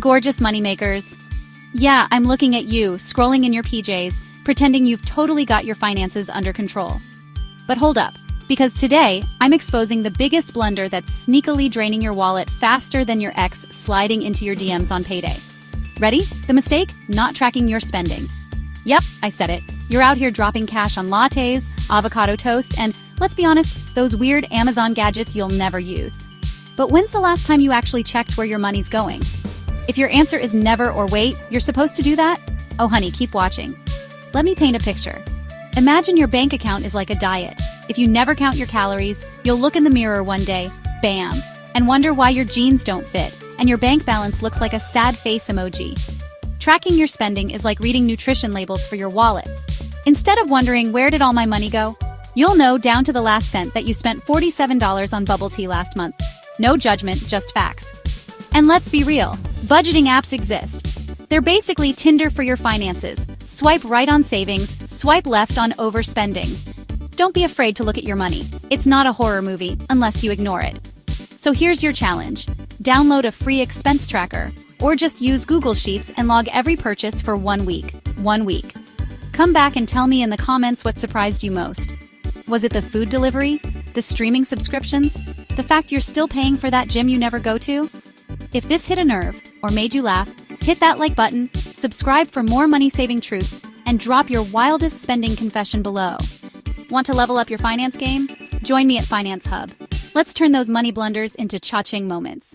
gorgeous moneymakers. Yeah, I'm looking at you, scrolling in your PJs, pretending you've totally got your finances under control. But hold up, because today, I'm exposing the biggest blunder that's sneakily draining your wallet faster than your ex sliding into your DMs on payday. Ready? The mistake? Not tracking your spending. Yep, I said it. You're out here dropping cash on lattes, avocado toast, and, let's be honest, those weird Amazon gadgets you'll never use. But when's the last time you actually checked where your money's going? If your answer is never or wait, you're supposed to do that? Oh honey, keep watching. Let me paint a picture. Imagine your bank account is like a diet. If you never count your calories, you'll look in the mirror one day, bam, and wonder why your jeans don't fit, and your bank balance looks like a sad face emoji. Tracking your spending is like reading nutrition labels for your wallet. Instead of wondering where did all my money go, you'll know down to the last cent that you spent $47 on bubble tea last month. No judgment, just facts. And let's be real, budgeting apps exist. They're basically Tinder for your finances. Swipe right on savings, swipe left on overspending. Don't be afraid to look at your money. It's not a horror movie unless you ignore it. So here's your challenge. Download a free expense tracker, or just use Google Sheets and log every purchase for 1 week. 1 week. Come back and tell me in the comments what surprised you most. Was it the food delivery? The streaming subscriptions? The fact you're still paying for that gym you never go to? If this hit a nerve or made you laugh, hit that like button, subscribe for more money-saving truths, and drop your wildest spending confession below. Want to level up your finance game? Join me at Finance Hub. Let's turn those money blunders into cha-ching moments.